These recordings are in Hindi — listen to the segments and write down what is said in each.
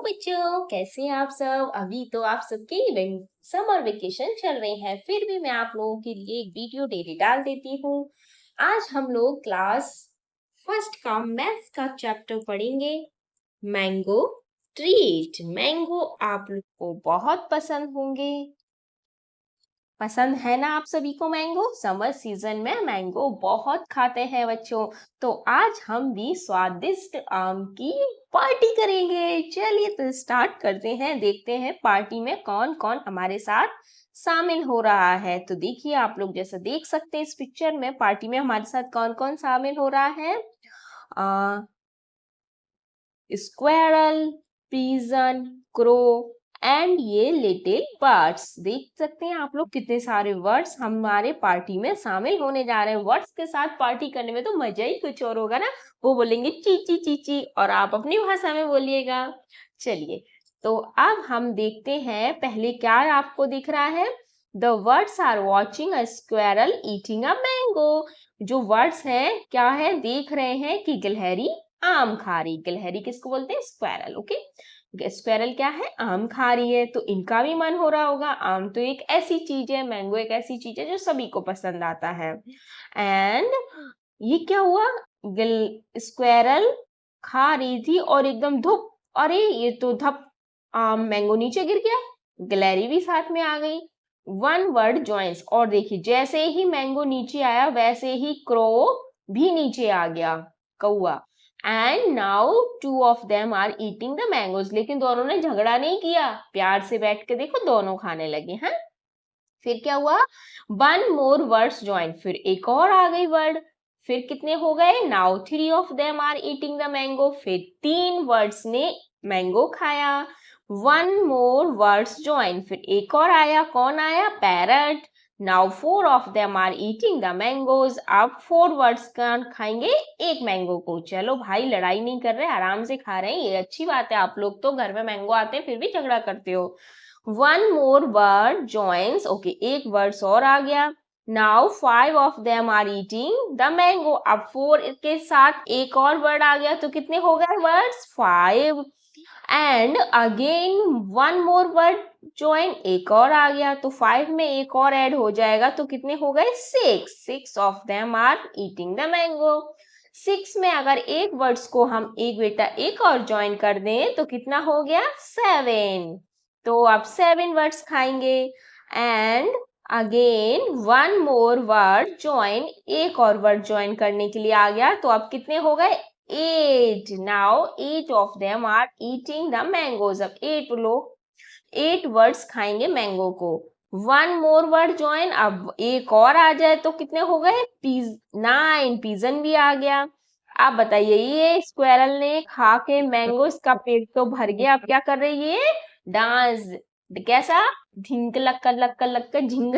बच्चों, कैसे हैं आप सब। अभी तो आप सबके समर वेकेशन चल रहे हैं, फिर भी मैं आप लोगों के लिए एक वीडियो डेली डाल देती हूँ। आज हम लोग क्लास फर्स्ट का मैथ्स का चैप्टर पढ़ेंगे, मैंगो ट्रीट। मैंगो आप लोग को बहुत पसंद होंगे, पसंद है ना आप सभी को। मैंगो समर सीजन में मैंगो बहुत खाते हैं बच्चों। तो आज हम भी स्वादिष्ट आम की पार्टी करेंगे। चलिए तो स्टार्ट करते हैं, देखते हैं पार्टी में कौन कौन हमारे साथ शामिल हो रहा है। तो देखिए आप लोग जैसा देख सकते हैं इस पिक्चर में, पार्टी में हमारे साथ कौन कौन शामिल हो रहा है। स्क्वेरल, पिजन, क्रो एंड ये लिटिल बर्ड्स। देख सकते हैं आप लोग कितने सारे वर्ड्स हमारे पार्टी में शामिल होने जा रहे हैं। वर्ड्स के साथ पार्टी करने में तो मजा ही कुछ और होगा ना। वो बोलेंगे चीची चीची और आप अपनी भाषा में बोलिएगा। चलिए तो अब हम देखते हैं पहले क्या आपको दिख रहा है। The words are watching a squirrel eating a mango. जो वर्ड्स हैं क्या है, देख रहे हैं कि गिलहरी आम खा रही। गिलहरी किसको बोलते हैं, स्क्वेरल। ओके, स्क्वेरल क्या है, आम खा रही है। तो इनका भी मन हो रहा होगा। आम तो एक ऐसी चीज है, मैंगो एक ऐसी चीज है जो सभी को पसंद आता है। एंड ये क्या हुआ, स्क्वेरल खा रही थी और एकदम धुप, अरे ये तो धप आम मैंगो नीचे गिर गया। गिलहरी भी साथ में आ गई। वन वर्ड जॉइंस, और देखिए जैसे ही मैंगो नीचे आया वैसे ही क्रो भी नीचे आ गया, कौआ। And now two of them are eating the mangoes. लेकिन दोनों ने झगड़ा नहीं किया, प्यार से बैठ के देखो दोनों खाने लगे हैं। फिर क्या हुआ, वन मोर वर्ड्स ज्वाइन, फिर एक और आ गई वर्ड। फिर कितने हो गए, now three of them are eating the mango. फिर तीन वर्ड्स ने मैंगो खाया। वन मोर वर्ड्स ज्वाइन, फिर एक और आया, कौन आया, parrot. Now four of them are eating the mangoes. अब फोर वर्ड्स का खाएंगे एक मैंगो को। चलो भाई लड़ाई नहीं कर रहे, आराम से खा रहे हैं, ये अच्छी बात है। आप लोग तो घर में मैंगो आते हैं फिर भी झगड़ा करते हो। One more word joins, okay एक वर्ड्स और आ गया। Now five of them are eating the mango. अब फोर के साथ एक और वर्ड आ गया, तो कितने हो गए words, five. And again one more word join, एक और आ गया, तो फाइव में एक और ऐड हो जाएगा, तो कितने हो गए, six. Six of them are eating the mango. Six में अगर एक वर्ड्स को हम एक बेटा एक और ज्वाइन कर दें तो कितना हो गया, सेवन। तो आप सेवन वर्ड्स खाएंगे। And again one more word join, एक और वर्ड ज्वाइन करने के लिए आ गया, तो अब कितने हो गए, eight. Now eight of them are eating the mangoes. अब एट लोग एट वर्ड्स खाएंगे मैंगो को। वन मोर वर्ड ज्वाइन, अब एक और आ जाए तो कितने हो गए, नाइन। पिजन भी आ गया। आप बताइए, ये स्क्वेरल ने खा के मैंगो, इसका पेट तो भर गया, अब क्या कर रही है, डांस। कैसा, झिंक लक्कर लक्कर लक्कर झिंग।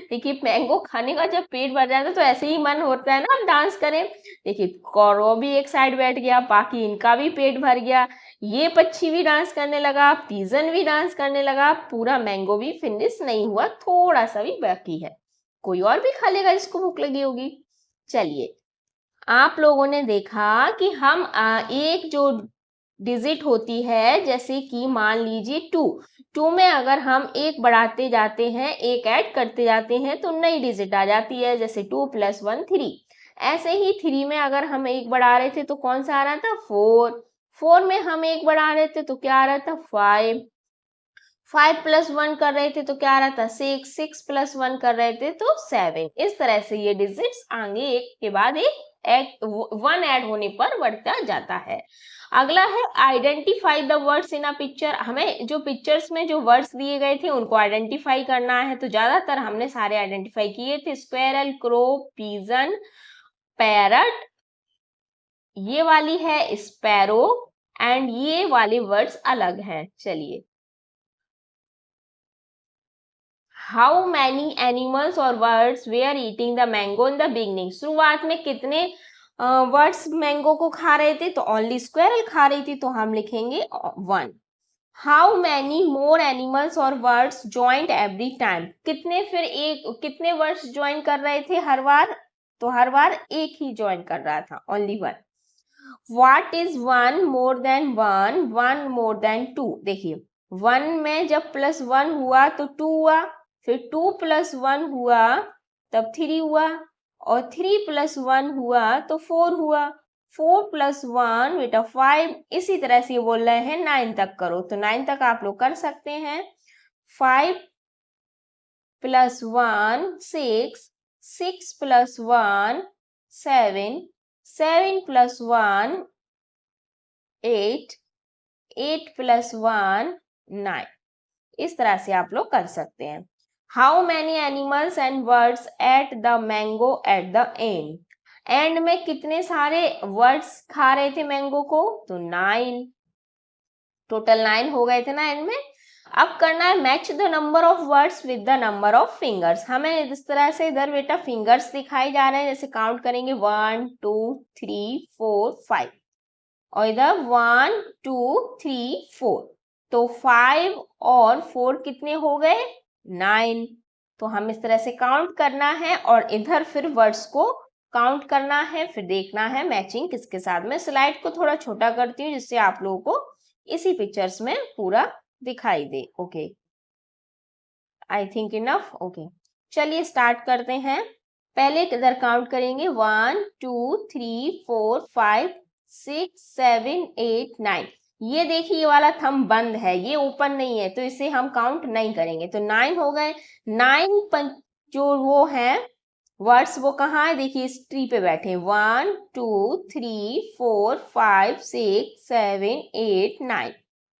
देखिए मैंगो खाने का जब पेट भर जाता है तो ऐसे ही मन होता है ना हम डांस करें। देखिए कौरव भी एक साइड बैठ गया, बाकी इनका भी पेट भर गया। ये पक्षी भी डांस करने लगा, पिजन भी डांस करने लगा। पूरा मैंगो भी फिनिश नहीं हुआ, थोड़ा सा भी बाकी है। कोई और भी खा लेगा जिसको भूख लगी होगी। चलिए, आप लोगों ने देखा कि हम एक जो डिजिट होती है, जैसे कि मान लीजिए टू, टू में अगर हम एक बढ़ाते जाते हैं, एक ऐड करते जाते हैं तो नई डिजिट आ जाती है, जैसे टू प्लस वन थ्री। ऐसे ही थ्री में अगर हम एक बढ़ा रहे थे तो कौन सा आ रहा था, फोर। फोर में हम एक बढ़ा रहे थे तो क्या आ रहा था, फाइव। फाइव प्लस वन कर रहे थे तो क्या आ रहा था, सिक्स। सिक्स प्लस वन कर रहे थे तो सेवन। इस तरह से ये डिजिट्स आगे एक के बाद एक वन ऐड होने पर बढ़ता जाता है। अगला है identify the words in a picture. हमें जो पिक्चर्स में जो वर्ड्स दिए गए थे उनको आइडेंटिफाई करना है, तो ज्यादातर हमने सारे आइडेंटिफाई किए थे, स्क्वेरल, क्रो, पिजन, पैरट, ये वाली है स्पैरो, एंड ये वाले वर्ड्स अलग हैं। चलिए, हाउ मैनी एनिमल्स और words were eating the mango in the beginning. शुरुआत में कितने वर्ड्स मैंगो को खा रहे थे, तो ओनली स्क्वेरल खा रही थी, तो हम लिखेंगे one. How many more animals और वर्ड्स ज्वाइंट एवरी टाइम, कितने फिर एक कितने वर्ड्स ज्वाइन कर रहे थे हर बार, तो हर बार एक ही ज्वाइन कर रहा था, only one. What is 1 more than 1, 1 more than 2। देखिए 1 में जब +1 हुआ तो 2 हुआ, फिर 2 + 1 हुआ तब 3 हुआ, और 3 + 1 हुआ तो 4 हुआ, 4 + 1 बेटा 5। इसी तरह से ये बोल रहे हैं 9 तक करो, तो 9 तक आप लोग कर सकते हैं। 5 + 1 6, 6 + 1 7, 7 + 1 8, 8 + 1 9। इस तरह से आप लोग कर सकते हैं। How many animals and birds at the mango at the end. And में कितने सारे वर्ड्स खा रहे थे मैंगो को, तो 9, टोटल 9 हो गए थे ना एंड में। अब करना है match the number of words with the number of fingers. हमें इस तरह से इधर बेटा फिंगर्स दिखाई जा रहे हैं, जैसे काउंट करेंगे 1 2 3 4 5, और इधर 1 2 3 4, तो 5 और 4 कितने हो गए, 9। तो हम इस तरह से काउंट करना है और इधर फिर वर्ड्स को काउंट करना है, फिर देखना है मैचिंग किसके साथ। मैं स्लाइड को थोड़ा छोटा करती हूँ जिससे आप लोगों को इसी पिक्चर्स में पूरा दिखाई दे। Okay, I think enough. Okay, चलिए स्टार्ट करते हैं। पहले इधर काउंट करेंगे 1 2 3 4 5 6 7 8 9। ये देखिए ये वाला थंब बंद है, ये ओपन नहीं है, तो इसे हम काउंट नहीं करेंगे। तो 9 हो गए। 9 जो वो है वर्ड्स वो कहाँ है, देखिए इस ट्री पे बैठे 1 2 3 4 5 6 7 8 9।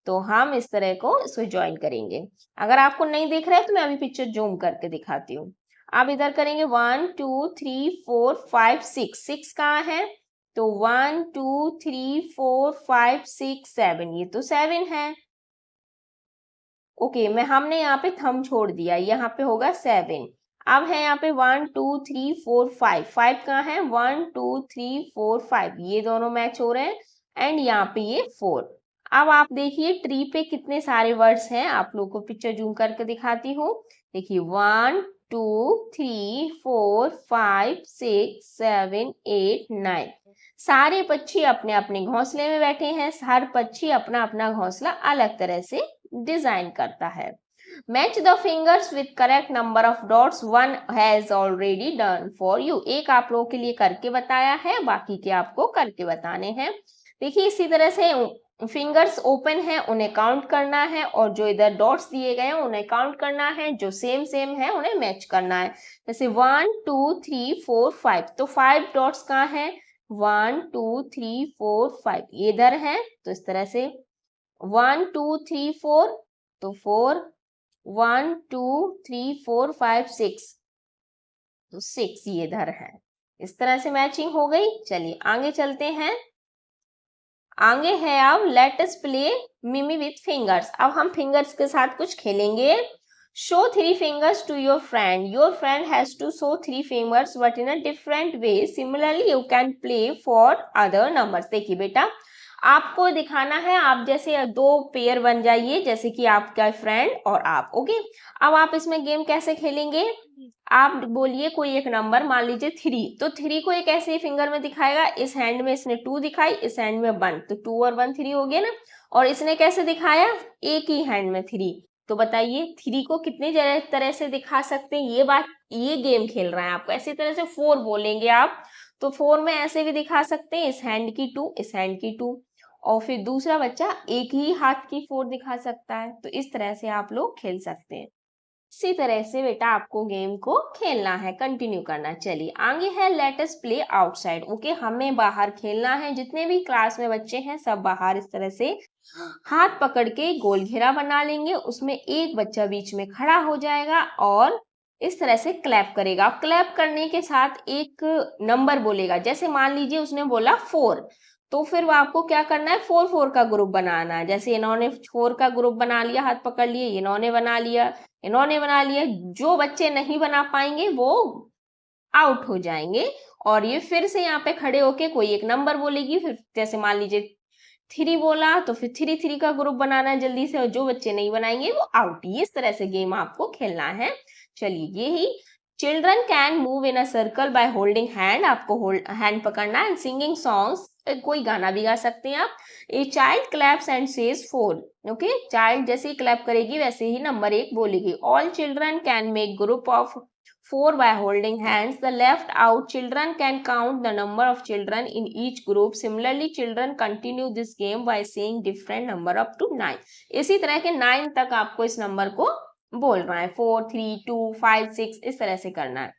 तो हम इस तरह को इसको ज्वाइन करेंगे। अगर आपको नहीं दिख रहा है तो मैं अभी पिक्चर जूम करके दिखाती हूँ। आप इधर करेंगे 1 2 3 4 5 6, 6 कहाँ है, तो 1 2 3 4 5 6 7, ये तो 7 है। ओके, मैं हमने यहाँ पे थंब छोड़ दिया, यहाँ पे होगा 7। अब है यहाँ पे 1 2 3 4 5, 5 कहाँ है, 1 2 3 4 5, ये दोनों मैच हो रहे हैं एंड यहाँ पे ये 4। अब आप देखिए ट्री पे कितने सारे वर्ड्स हैं, आप लोग को पिक्चर जूम करके दिखाती हूँ। देखिए 1 2 3 4 5 6 7 8 9। सारे पक्षी अपने अपने घोंसले में बैठे हैं, हर पक्षी अपना अपना घोंसला अलग तरह से डिजाइन करता है। Match the fingers with correct number of dots, one has already done for you. एक आप लोगों के लिए करके बताया है, बाकी के आपको करके बताने हैं। देखिए इसी तरह से फिंगर्स ओपन है उन्हें काउंट करना है, और जो इधर डॉट्स दिए गए हैं उन्हें काउंट करना है, जो सेम सेम है उन्हें मैच करना है। जैसे 1 2 3 4 5, तो 5 डॉट्स कहाँ है, 1 2 3 4 5, ये इधर है, तो इस तरह से 1 2 3 4, तो 4, 1 2 3 4 5 6, तो 6 ये इधर है। इस तरह से मैचिंग हो गई। चलिए आगे चलते हैं। आगे है अब लेट अस प्ले मिमी विथ फिंगर्स। अब हम फिंगर्स के साथ कुछ खेलेंगे। Show 3 fingers to your friend. Your friend has to show 3 fingers but in a different way. Similarly you can play for other numbers. देखिए बेटा आपको दिखाना है, आप जैसे दो पेयर बन जाइए, जैसे कि आपका फ्रेंड और आप। ओके, अब आप इसमें गेम कैसे खेलेंगे, आप बोलिए कोई एक नंबर, मान लीजिए 3, तो 3 को एक ऐसे फिंगर में दिखाएगा, इस हैंड में इसने 2 दिखाई, इस हैंड में 1, तो 2 और 1 3 हो गया ना। और इसने कैसे दिखाया, एक ही हैंड में 3, तो बताइए 3 को कितने तरह से दिखा सकते हैं, ये बात, ये गेम खेल रहा है आपको। ऐसी तरह से 4 बोलेंगे आप, तो 4 में ऐसे भी दिखा सकते हैं, इस हैंड की 2, इस हैंड की 2, और फिर दूसरा बच्चा एक ही हाथ की 4 दिखा सकता है। तो इस तरह से आप लोग खेल सकते हैं। इसी तरह से बेटा आपको गेम को खेलना है, कंटिन्यू करना। चलिए आगे है late us play outside. Okay, हमें बाहर खेलना है, जितने भी क्लास में बच्चे हैं सब बाहर इस तरह से हाथ पकड़ के गोल घेरा बना लेंगे, उसमें एक बच्चा बीच में खड़ा हो जाएगा और इस तरह से क्लैप करेगा। क्लैप करने के साथ एक नंबर बोलेगा, जैसे मान लीजिए उसने बोला 4, तो फिर वो आपको क्या करना है, 4 4 का ग्रुप बनाना है। जैसे इन्होंने 4 का ग्रुप बना लिया, हाथ पकड़ लिए, इन्होंने बना लिया, इन्होंने बना लिया, जो बच्चे नहीं बना पाएंगे वो आउट हो जाएंगे। और ये फिर से यहाँ पे खड़े होके कोई एक नंबर बोलेगी, फिर जैसे मान लीजिए 3 बोला, तो फिर 3 3 का ग्रुप बनाना है जल्दी से, और जो बच्चे नहीं बनाएंगे वो आउट। इस तरह से गेम आपको खेलना है। चलिए यही children can move in a circle by holding hand, आपको हैंड पकड़ना है, सिंगिंग सॉन्ग्स कोई गाना भी गा सकते हैं आप। A child claps and says 4। Okay, child जैसे ही क्लैप करेगी वैसे ही नंबर 1 बोलेगी। All children can make group of 4 by holding hands. The left out children can count the number of children in each group. Similarly, children continue this game by saying different number up to 9. इसी तरह के 9 तक आपको इस नंबर को बोलना है। 4, 3, 2, 5, 6 इस तरह से करना है।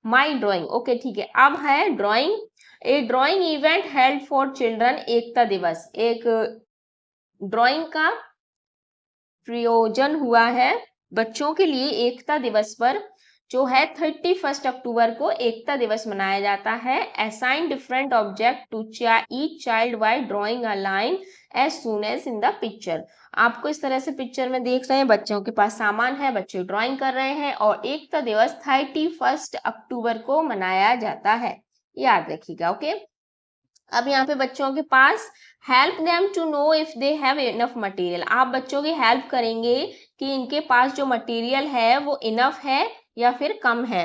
माई ड्रॉइंग, ओके ठीक है। अब है drawing. A drawing event held for children, Ekta Diwas. एक ड्रॉइंग का प्रयोजन हुआ है बच्चों के लिए एकता दिवस पर, जो है 31 अक्टूबर को एकता दिवस मनाया जाता है। Assign different object to each child by drawing a line as soon as in the picture. आपको इस तरह से पिक्चर में देख रहे हैं, बच्चों के पास सामान है, बच्चे ड्राइंग कर रहे हैं और एकता दिवस 31 अक्टूबर को मनाया जाता है, याद रखिएगा। ओके, अब यहाँ पे बच्चों के पास help them to know if they have enough material. आप बच्चों की हेल्प करेंगे कि इनके पास जो मटेरियल है वो इनफ है या फिर कम है।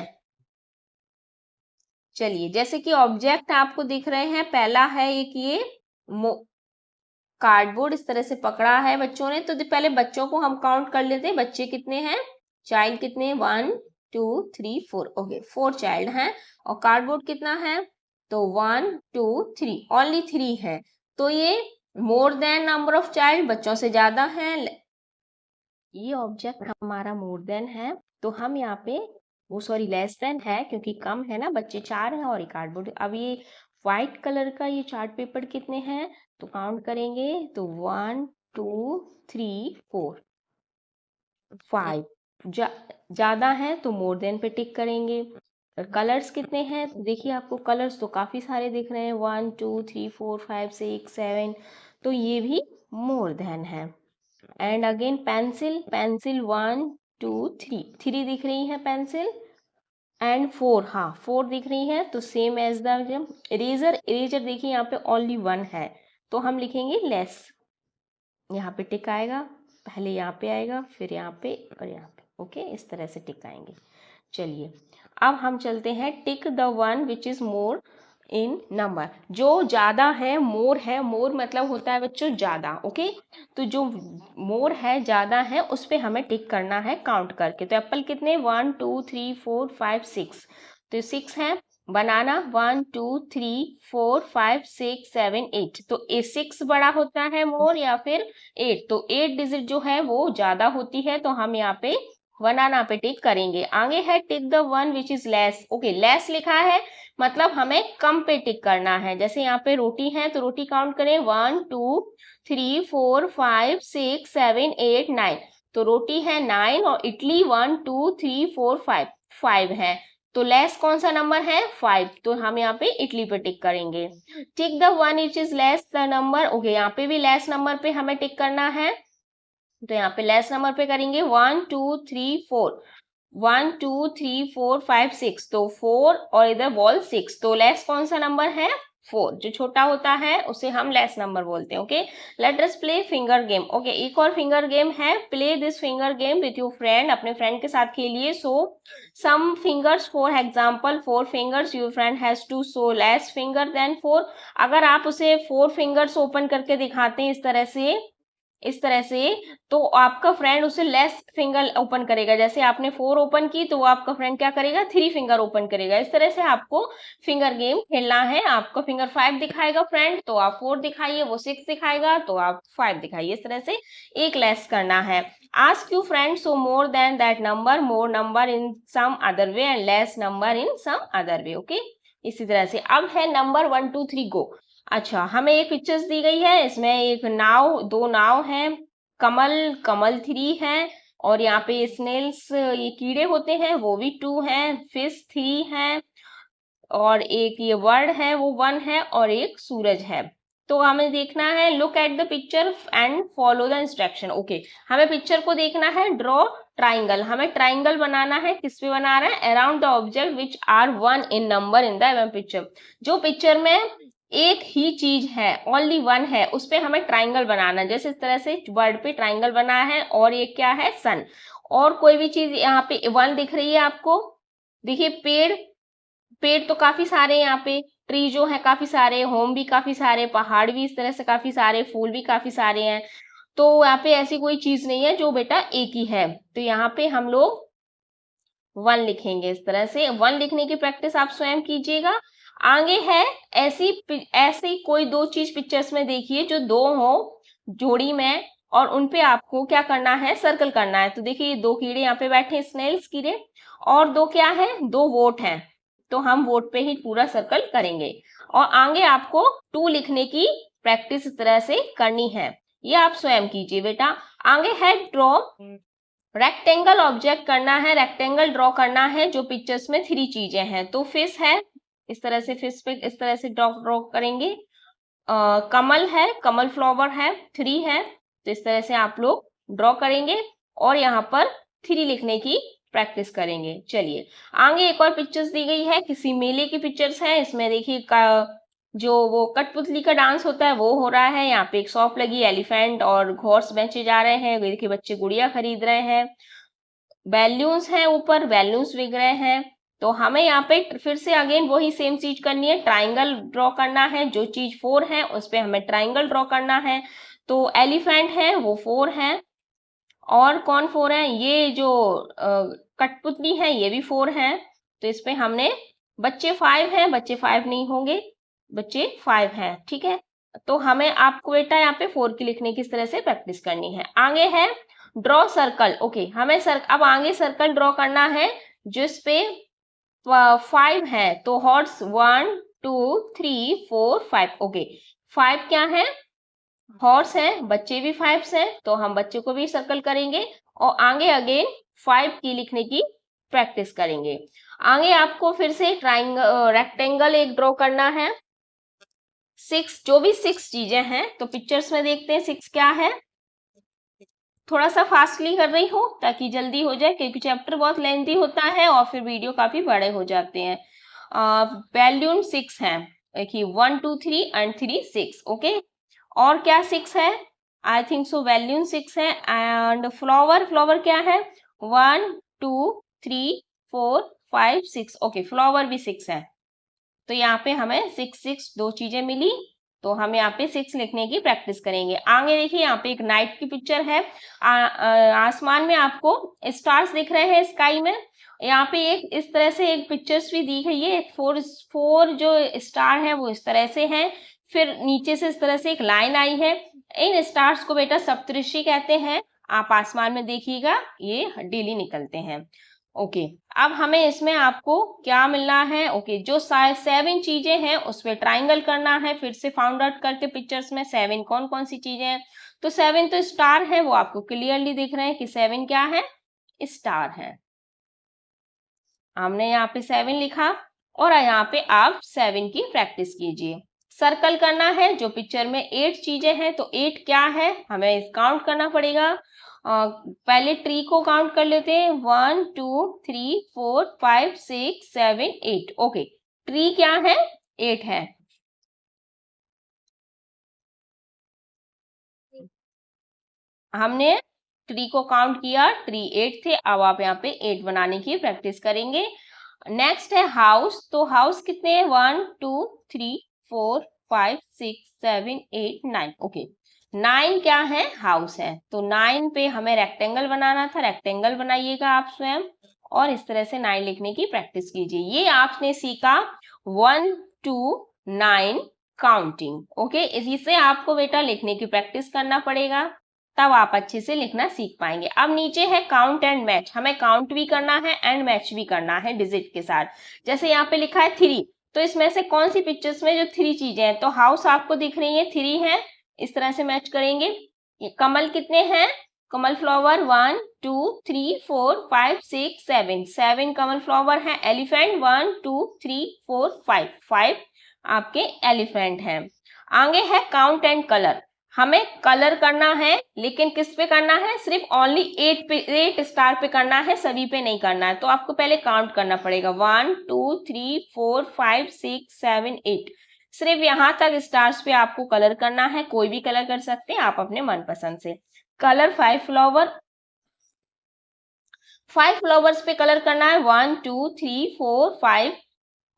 चलिए, जैसे कि ऑब्जेक्ट आपको दिख रहे हैं, पहला है एक ये कार्डबोर्ड, इस तरह से पकड़ा है बच्चों ने। तो पहले बच्चों को हम काउंट कर लेते हैं, बच्चे कितने हैं, चाइल्ड कितने हैं, 1 2 3 4। ओके, 4 चाइल्ड हैं। और कार्डबोर्ड कितना है, तो 1 2 3, ओनली 3 है। तो ये more than number of child, बच्चों से ज्यादा है। ये ऑब्जेक्ट हमारा मोर देन है, तो हम यहाँ पे वो सॉरी लेस देन है, क्योंकि कम है ना, बच्चे 4 हैं और ये कार्डबोर्ड। अब ये व्हाइट कलर का ये चार्ट पेपर कितने हैं, तो काउंट करेंगे तो 1 2 3 4 5। ज्यादा है तो मोर देन पे टिक करेंगे। कलर्स कितने हैं, तो देखिए आपको कलर्स तो काफी सारे दिख रहे हैं, 1 2 3 4 5 6 7, तो ये भी मोर देन है। एंड अगेन पेंसिल, पेंसिल 1 2 3 दिख रही है पेंसिल। एंड 4, हाँ 4 दिख रही है, तो same as the eraser. Eraser देखिए यहाँ पे ओनली 1 है, तो हम लिखेंगे लेस। यहाँ पे टिक आएगा, पहले यहाँ पे आएगा, फिर यहाँ पे और यहाँ पे। ओके, इस तरह से टिक आएंगे। चलिए, अब हम चलते हैं tick the one which is more in number. जो ज्यादा है, मोर है, मोर मतलब होता है बच्चों ज्यादा। ओके, तो जो मोर है, ज्यादा है, उस पे हमें टिक करना है काउंट करके। तो एप्पल कितने, 1 2 3 4 5 6, तो 6 है। बनाना 1 2 3 4 5 6 7 8, तो 6 बड़ा होता है मोर या फिर 8, तो 8 डिजिट जो है वो ज्यादा होती है, तो हम यहाँ पे बनाना पे टिक करेंगे। आगे है tick the one which is less. Okay, less लिखा है मतलब हमें कम पे टिक करना है। जैसे यहाँ पे रोटी है, तो रोटी काउंट करें 1 2 3 4 5 6 7 8 9, तो रोटी है 9 और इडली 1 2 3 4 5 है, तो लेस कौन सा नंबर है, 5, तो हम यहाँ पे इडली पे टिक करेंगे। Tick the one which is less the number. Okay, यहाँ पे भी लेस नंबर पे हमें टिक करना है, तो यहाँ पे लेस नंबर पे करेंगे 1 2 3 4, 1 2 3 4 5 6, तो 4 और इधर बॉल 6, तो लेस कौन सा नंबर है, 4, जो छोटा होता है उसे हम लेस नंबर बोलते हैं। Okay, let us play finger game. Okay, एक और फिंगर गेम है, play this finger game with your friend, अपने फ्रेंड के साथ खेलिए। So some fingers, for example 4 fingers, your friend has to show less finger than 4। अगर आप उसे 4 फिंगर्स ओपन करके दिखाते हैं इस तरह से, तो आपका फ्रेंड उसे लेस फिंगर ओपन करेगा। जैसे आपने 4 ओपन की, तो वो आपका फ्रेंड क्या करेगा, 3 फिंगर ओपन करेगा। इस तरह से आपको फिंगर गेम खेलना है। आपका फिंगर 5 दिखाएगा फ्रेंड, तो आप 4 दिखाइए, वो 6 दिखाएगा तो आप 5 दिखाइए। इस तरह से एक लेस करना है। Ask you friend so more than that number, more number in some other way and less number in some other way. Okay, इसी तरह से। अब है नंबर 1 2 3 गो। अच्छा, हमें एक पिक्चर्स दी गई है, इसमें एक नाव, 2 नाव हैं, कमल 3 है, और यहाँ पे स्नेल्स, ये कीड़े होते हैं, वो भी 2 हैं, फिश 3 है, और एक ये वर्ड है वो 1 है, और एक सूरज है। तो हमें देखना है, look at the picture and follow the instruction. Okay, हमें पिक्चर को देखना है, ड्रॉ ट्राइंगल, हमें ट्राइंगल बनाना है। किस पे बना रहा है, around the object which are 1 in number in the picture. जो पिक्चर में एक ही चीज है, ओनली 1 है, उस पे हमें ट्राइंगल बनाना है। जैसे इस तरह से वर्ड पे ट्राइंगल बना है, और ये क्या है, सन। और कोई भी चीज यहाँ पे 1 दिख रही है आपको, देखिए पेड़ तो काफी सारे यहाँ पे, ट्री जो है काफी सारे, होम भी काफी सारे, पहाड़ भी इस तरह से काफी सारे, फूल भी काफी सारे हैं। तो यहाँ पे ऐसी कोई चीज नहीं है जो बेटा एक ही है, तो यहाँ पे हम लोग 1 लिखेंगे। इस तरह से 1 लिखने की प्रैक्टिस आप स्वयं कीजिएगा। आगे है ऐसी कोई दो चीज पिक्चर्स में देखिए जो दो हो जोड़ी में, और उनपे आपको क्या करना है, सर्कल करना है। तो देखिए ये दो कीड़े यहाँ पे बैठे, स्नेल्स कीड़े, और दो क्या है, दो वोट हैं, तो हम वोट पे ही पूरा सर्कल करेंगे। और आगे आपको 2 लिखने की प्रैक्टिस इस तरह से करनी है, ये आप स्वयं कीजिए बेटा। आगे है ड्रॉ, रेक्टेंगल ऑब्जेक्ट करना है, रेक्टेंगल ड्रॉ करना है जो पिक्चर्स में 3 चीजें हैं। तो फिश है, इस तरह से फिश पे इस तरह से ड्रॉ करेंगे। कमल है, कमल फ्लावर है, 3 है, तो इस तरह से आप लोग ड्रॉ करेंगे और यहाँ पर 3 लिखने की प्रैक्टिस करेंगे। चलिए आगे एक और पिक्चर्स दी गई है, किसी मेले की पिक्चर्स है। इसमें देखिए जो वो कठपुतली का डांस होता है वो हो रहा है। यहाँ पे एक शॉप लगी, एलिफेंट और हॉर्स बेचे जा रहे हैं। देखिए बच्चे गुड़िया खरीद रहे हैं। बैलून्स हैं, ऊपर बैलून्स बिक रहे हैं। तो हमें यहाँ पे फिर से अगेन वही सेम चीज करनी है, ट्राइंगल ड्रॉ करना है। जो चीज 4 है उस पे हमें ट्राइंगल ड्रॉ करना है। तो एलिफेंट है वो 4 है, और कौन 4 है, ये जो कठपुतली है ये भी 4 है। तो इस पे हमने, बच्चे 5 हैं, बच्चे 5 नहीं होंगे, बच्चे 5 हैं, ठीक है। तो हमें आपको बेटा यहाँ पे 4 की लिखने की इस तरह से प्रैक्टिस करनी है। आगे है ड्रॉ सर्कल, ओके, हमें अब आगे सर्कल ड्रॉ करना है जिस पे 5 है। तो हॉर्स 1 2 3 4 5, ओके, 5 क्या है, हॉर्स है, बच्चे भी 5 हैं, तो हम बच्चे को भी सर्कल करेंगे और आगे अगेन 5 की लिखने की प्रैक्टिस करेंगे। आगे आपको फिर से ट्राइंगल रेक्टेंगल एक ड्रॉ करना है। 6, जो भी 6 चीजें हैं, तो पिक्चर्स में देखते हैं 6 क्या है। थोड़ा सा फास्टली कर रही हूँ ताकि जल्दी हो जाए, क्योंकि चैप्टर बहुत लेंथी होता है और फिर वीडियो काफी बड़े हो जाते हैं। बैलून 6 है, देखिए 1 2 3 एंड 3 6, ओके। और क्या 6 है, आई थिंक सो बैलून 6 है। एंड फ्लावर, फ्लावर क्या है, 1 2 3 4 5 6, ओके, फ्लावर भी 6 है। तो यहाँ पे हमें 6 6 दो चीजें मिली, तो हम यहाँ पे 6 लिखने की प्रैक्टिस करेंगे। आगे देखिए यहाँ पे एक नाइट की पिक्चर है। आसमान में आपको स्टार्स दिख रहे हैं स्काई में। यहाँ पे एक इस तरह से एक पिक्चर्स भी दी गई है, 4 जो स्टार है वो इस तरह से हैं। फिर नीचे से इस तरह से एक लाइन आई है। इन स्टार्स को बेटा सप्तऋषि कहते हैं। आप आसमान में देखिएगा, ये डेली निकलते हैं। ओके, अब हमें इसमें आपको क्या मिलना है, ओके, जो 7 चीजें हैं उस पर ट्राइंगल करना है। फिर से फाउंड आउट करके पिक्चर्स में 7 कौन कौन सी चीजें हैं। तो 7 तो स्टार है, वो आपको क्लियरली दिख रहे हैं कि 7 क्या है, स्टार है। हमने यहाँ पे 7 लिखा और यहाँ पे आप 7 की प्रैक्टिस कीजिए। सर्कल करना है, जो पिक्चर में 8 चीजें हैं, तो 8 क्या है, हमें काउंट करना पड़ेगा। पहले ट्री को काउंट कर लेते हैं, 1 2 3 4 5 6 7 8, ओके, ट्री क्या है, 8 है। हमने ट्री को काउंट किया, ट्री 8 थे। अब आप यहाँ पे 8 बनाने की प्रैक्टिस करेंगे। नेक्स्ट है हाउस, तो हाउस कितने हैं, 1 2 3 4 5 6 7 8 9, ओके, 9 क्या है, हाउस है। तो 9 पे हमें रेक्टेंगल बनाना था, रेक्टेंगल बनाइएगा आप स्वयं और इस तरह से 9 लिखने की प्रैक्टिस कीजिए। ये आपने सीखा 1 2 9 काउंटिंग, ओके। इसी से आपको बेटा लिखने की प्रैक्टिस करना पड़ेगा, तब आप अच्छे से लिखना सीख पाएंगे। अब नीचे है काउंट एंड मैच, हमें काउंट भी करना है एंड मैच भी करना है डिजिट के साथ। जैसे यहाँ पे लिखा है 3, तो इसमें से कौन सी पिक्चर्स में जो 3 चीजें हैं, तो हाउस आपको दिख रही है, 3 है, इस तरह से मैच करेंगे। ये कमल कितने हैं, कमल फ्लावर 1 2 3 4 5 6 7, 7 कमल फ्लावर है। एलिफेंट 1 2 3 4 5, 5 आपके एलिफेंट हैं। आगे है काउंट एंड कलर, हमें कलर करना है, लेकिन किस पे करना है, सिर्फ ओनली 8 स्टार पे करना है, सभी पे नहीं करना है। तो आपको पहले काउंट करना पड़ेगा, 1 2 3 4 5 6 7 8, सिर्फ यहाँ तक स्टार्स पे आपको कलर करना है। कोई भी कलर कर सकते हैं आप अपने मनपसंद से। कलर 5 फ्लावर, 5 फ्लावर्स पे कलर करना है, 1 2 3 4 5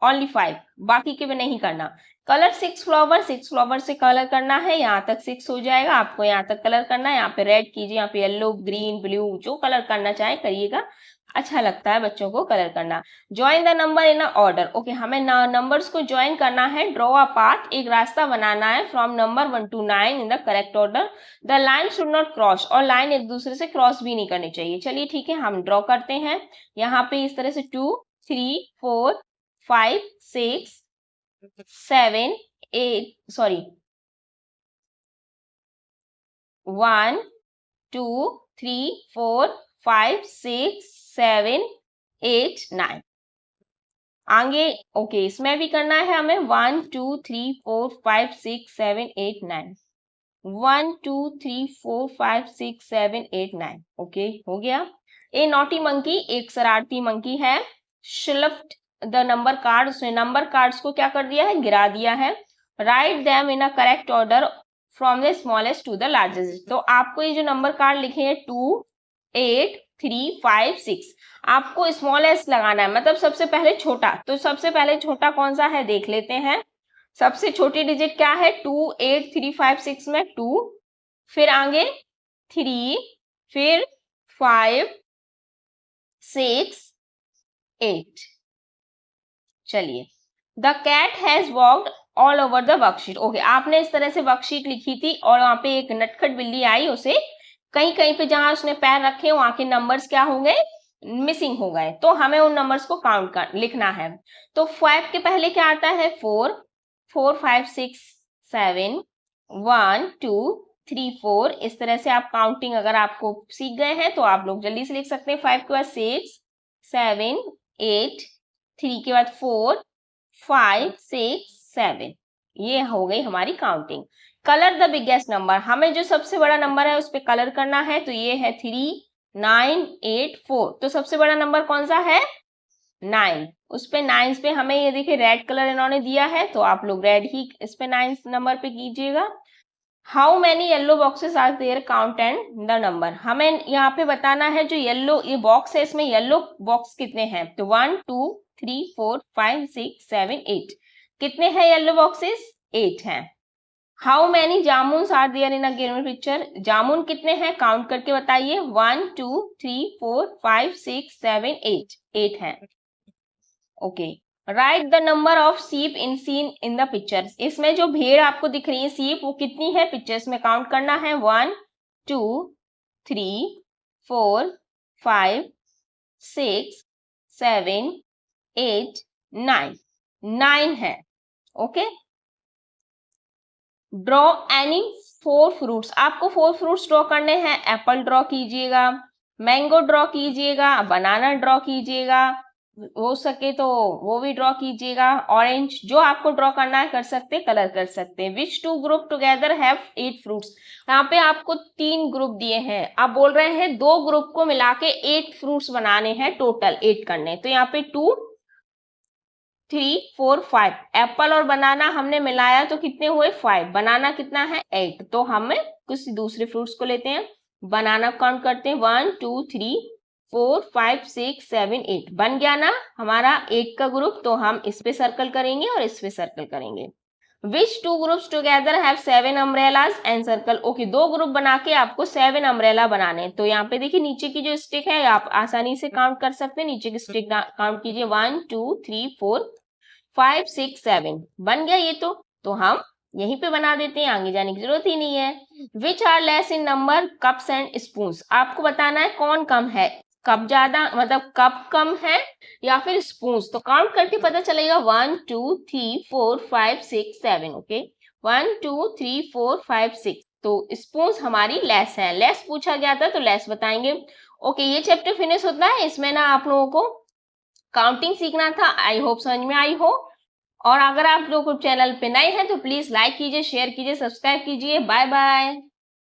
ओनली 5, बाकी के में नहीं करना। कलर 6 फ्लावर, 6 फ्लावर से कलर करना है, यहाँ तक 6 हो जाएगा, आपको यहाँ तक कलर करना है। यहाँ पे रेड कीजिए, यहाँ पे येलो, ग्रीन, ब्लू, जो कलर करना चाहे करिएगा, अच्छा लगता है बच्चों को कलर करना। Join the number in a order, okay, हमें नंबर्स को ज्वाइन करना है। ड्रॉ अ पाथ, एक रास्ता बनाना है from number 1 to 9 in the correct order. The line should not cross, और लाइन एक दूसरे से क्रॉस भी नहीं करनी चाहिए। चलिए ठीक है, हम ड्रॉ करते हैं। यहाँ पे इस तरह से 2 3 4 5 6 7 8 सॉरी 1 2 3 4 5 6 7 8 9। आगे ओके, इसमें भी करना है हमें 1 2 3 4 5 6 7 8 9। 1 2 3 4 5 6 7 8 9, ओके हो गया। ए नॉटी मंकी, एक शरारती मंकी है। शिफ्ट द नंबर कार्ड, उसने नंबर कार्ड्स को क्या कर दिया है, गिरा दिया है। Write them in a correct order from the smallest to the largest. तो आपको ये जो नंबर कार्ड लिखे हैं 2 8 3 5 6, आपको स्मॉलेस्ट लगाना है, मतलब सबसे पहले छोटा। तो सबसे पहले छोटा कौन सा है देख लेते हैं। सबसे छोटी डिजिट क्या है, 2 8 3 5 6 में 2, फिर आगे 3, फिर 5 6 8। चलिए, the cat has walked all over the worksheet, okay, आपने इस तरह से वर्कशीट लिखी थी और वहां पे एक नटखट बिल्ली आई, उसे कहीं कहीं पे जहां उसने पैर रखे वहां के नंबर्स क्या हो गए, मिसिंग हो गए। तो हमें उन नंबर्स को काउंट कर लिखना है। तो 5 के पहले क्या आता है, 4 4 5 6 7 1 2 3 4। इस तरह से आप काउंटिंग अगर आपको सीख गए हैं तो आप लोग जल्दी से लिख सकते हैं। 5 के बाद 6 7 8, 3 के बाद 4 5 6 7, ये हो गई हमारी counting. Colour the biggest number, हमें जो सबसे बड़ा नंबर है उस पर कलर करना है। तो ये है 3 9 8 4। तो सबसे बड़ा नंबर कौन सा है, 9। उस पे 9 पे हमें ये देखिए रेड कलर इन्होंने दिया है, तो आप लोग रेड ही इस पे 9 नंबर पे कीजिएगा। How many yellow boxes are there, count and the number, हमें यहाँ पे बताना है जो येलो ये बॉक्स है इसमें येलो बॉक्स कितने हैं। तो 1 2 3 4 5 6 7 8, कितने हैं येलो बॉक्सेस, 8 हैं। How many jamun are there in a given picture, जामुन कितने हैं काउंट करके बताइए। 1 2 3 4 5 6 7 8, 8 हैं। Okay, right the number of सीप इन सीन इन द पिक्चर्स, इसमें जो भेड़ आपको दिख रही है सीप वो कितनी है पिक्चर्स में काउंट करना है। 1 2 3 4 5 6 7 8 9, 9 है। ओके, ड्रॉ एनी 4 फ्रूट्स, आपको 4 फ्रूट्स ड्रॉ करने हैं। एप्पल ड्रॉ कीजिएगा, मैंगो ड्रॉ कीजिएगा, बनाना ड्रॉ कीजिएगा, हो सके तो वो भी ड्रॉ कीजिएगा। ऑरेंज, जो आपको ड्रॉ करना है कर सकते हैं, कलर कर सकते हैं। विच 2 ग्रुप टुगेदर हैव 8 फ्रूट्स, यहाँ पे आपको 3 ग्रुप दिए हैं, आप बोल रहे हैं 2 ग्रुप को मिला के 8 फ्रूट्स बनाने हैं, टोटल 8 करने। तो यहाँ पे 2 3 4 5, एप्पल और बनाना हमने मिलाया तो कितने हुए 5, बनाना कितना है 8। तो हमें कुछ दूसरे फ्रूट्स को लेते हैं, बनाना काउंट करते हैं 1 2 3 4 5 6 7 8, बन गया ना हमारा 8 का ग्रुप। तो हम इस पे सर्कल करेंगे और इस पे सर्कल करेंगे। विच 2 groups together have 7 umbrellas and circle, okay, 2 group बना के आपको 7 अम्ब्रेला बनाने हैं। तो यहाँ पे देखिए नीचे की जो स्टिक है आप आसानी से काउंट कर सकते हैं, नीचे की स्टिक काउंट कीजिए 1 2 3 4 5 6 7, बन गया ये। तो हम यहीं पे बना देते हैं, आगे जाने की जरूरत ही नहीं है। Which are less in number cups and spoon, आपको बताना है कौन कम है, कप ज्यादा मतलब कप कम है या फिर स्पून। तो काउंट करके पता चलेगा 1 2 3 4 5 6 7, ओके 1 2 3 4 5 6। तो स्पून हमारी लेस है, लेस पूछा गया था तो लेस बताएंगे। ओके, ये चैप्टर फिनिश होता है, इसमें ना आप लोगों को काउंटिंग सीखना था। आई होप समझ में आई हो। और अगर आप लोग चैनल पे नए हैं तो प्लीज लाइक कीजिए, शेयर कीजिए, सब्सक्राइब कीजिए। Bye bye.